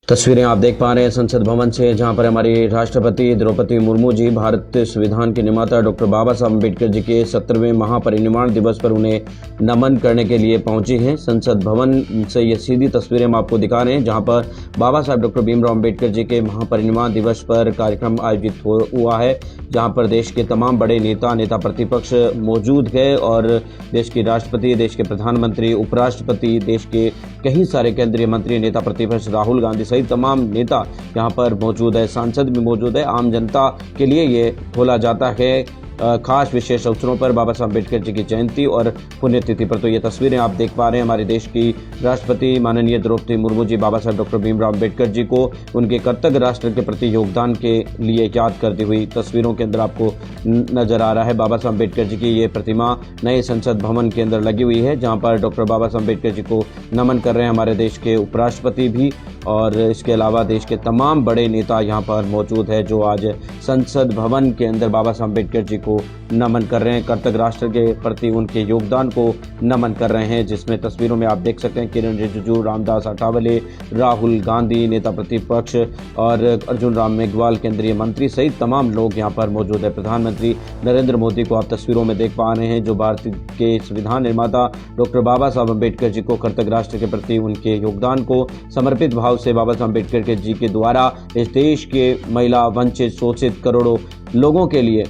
तस्वीरें आप देख पा रहे हैं संसद भवन से, जहां पर हमारी राष्ट्रपति द्रौपदी मुर्मू जी भारतीय संविधान के निर्माता डॉक्टर बाबा साहब अम्बेडकर जी के 70वें महापरिनिर्वाण दिवस पर उन्हें नमन करने के लिए पहुंची हैं। संसद भवन से ये सीधी तस्वीरें हम आपको दिखा रहे हैं, जहां पर बाबा साहब डॉक्टर भीमराव अम्बेडकर जी के महापरिनिर्वाण दिवस पर कार्यक्रम आयोजित हुआ है, जहां पर देश के तमाम बड़े नेता प्रतिपक्ष मौजूद है और देश की राष्ट्रपति, देश के प्रधानमंत्री, उपराष्ट्रपति, देश के कई सारे केंद्रीय मंत्री, नेता प्रतिपक्ष राहुल गांधी सहित तमाम नेता यहाँ पर मौजूद है। सांसद भी मौजूद है। आम जनता के लिए ये खोला जाता है खास विशेष अवसरों पर बाबा साहब अम्बेडकर जी की जयंती और पुण्यतिथि पर। तो ये तस्वीरें आप देख पा रहे हैं हमारे देश की राष्ट्रपति माननीय द्रौपदी मुर्मू जी बाबा साहब डॉक्टर भीमराव अम्बेडकर जी को उनके कृतज्ञ राष्ट्र के प्रति योगदान के लिए याद करती हुई तस्वीरों के अंदर आपको नजर आ रहा है। बाबा साहब अम्बेडकर जी की ये प्रतिमा नए संसद भवन के अंदर लगी हुई है, जहाँ पर डॉक्टर बाबा साहब अम्बेडकर जी को नमन कर रहे हैं हमारे देश के उपराष्ट्रपति भी, और इसके अलावा देश के तमाम बड़े नेता यहाँ पर मौजूद है जो आज संसद भवन के अंदर बाबा साहब अम्बेडकर जी को नमन कर रहे हैं, कृतज्ञ राष्ट्र के प्रति उनके योगदान को नमन कर रहे हैं। जिसमें तस्वीरों में आप देख सकते हैं किरण रिजिजू, रामदास अठावले, राहुल गांधी नेता प्रतिपक्ष और अर्जुन राम मेघवाल केंद्रीय मंत्री सहित तमाम लोग यहाँ पर मौजूद है। प्रधानमंत्री नरेंद्र मोदी को आप तस्वीरों में देख पा रहे हैं, जो भारत के संविधान निर्माता डॉक्टर बाबा साहब अम्बेडकर जी को कृतज्ञ राष्ट्र के प्रति उनके योगदान को समर्पित भाव से बाबा साहब अम्बेडकर जी के द्वारा इस देश के महिला, वंचित, शोषित करोड़ों लोगों के लिए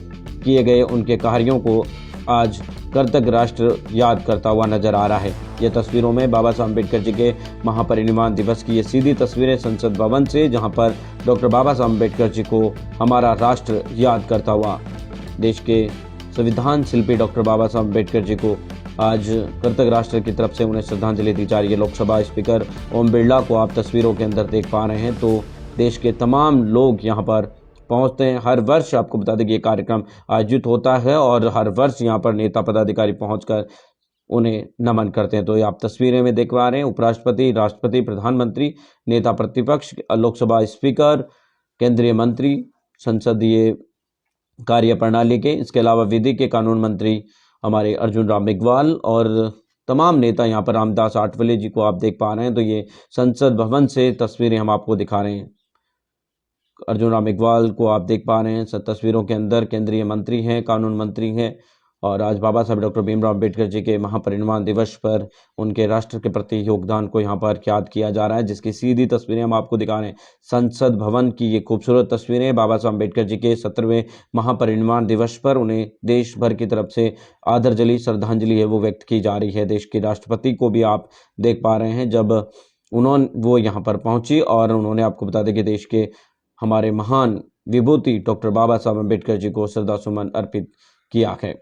किए गए उनके कार्यों को आज कृतज्ञ राष्ट्र याद करता हुआ नजर आ रहा है। ये तस्वीरों में बाबा साहब अम्बेडकर जी के महापरिनिर्वाण दिवस की ये सीधी तस्वीरें संसद भवन से, जहां पर डॉक्टर बाबा साहब अम्बेडकर जी को हमारा राष्ट्र याद करता हुआ देश के संविधान शिल्पी डॉक्टर बाबा साहब अम्बेडकर जी को आज कृतज्ञ राष्ट्र की तरफ से उन्हें श्रद्धांजलि दी जा रही है। लोकसभा स्पीकर ओम बिरला को आप तस्वीरों के अंदर देख पा रहे हैं। तो देश के तमाम लोग यहाँ पर पहुंचते हैं। हर वर्ष आपको बता दें कि ये कार्यक्रम आयोजित होता है और हर वर्ष यहाँ पर नेता पदाधिकारी पहुंचकर उन्हें नमन करते हैं। तो ये आप तस्वीरें में देख पा रहे हैं उपराष्ट्रपति, राष्ट्रपति, प्रधानमंत्री, नेता प्रतिपक्ष, लोकसभा स्पीकर, केंद्रीय मंत्री, संसदीय कार्य प्रणाली के, इसके अलावा विधि के कानून मंत्री हमारे अर्जुन राम मेघवाल और तमाम नेता यहाँ पर, रामदास आठवले जी को आप देख पा रहे हैं। तो ये संसद भवन से तस्वीरें हम आपको दिखा रहे हैं। अर्जुन राम मेघवाल को आप देख पा रहे हैं तस्वीरों के अंदर, केंद्रीय मंत्री हैं, कानून मंत्री हैं, और आज बाबा साहब डॉक्टर भीमराव अम्बेडकर जी के महापरिनिर्वाण दिवस पर उनके राष्ट्र के प्रति योगदान को यहाँ पर याद किया जा रहा है, जिसकी सीधी तस्वीरें हम आपको दिखा रहे हैं। संसद भवन की ये खूबसूरत तस्वीरें बाबा साहब अम्बेडकर जी के 70वें महापरिनिर्वाण दिवस पर उन्हें देश भर की तरफ से आदरजली श्रद्धांजलि है वो व्यक्त की जा रही है। देश के राष्ट्रपति को भी आप देख पा रहे हैं जब वो यहाँ पर पहुंची और उन्होंने, आपको बता दें कि देश के हमारे महान विभूति डॉक्टर बाबा साहब अम्बेडकर जी को श्रद्धा सुमन अर्पित किया है।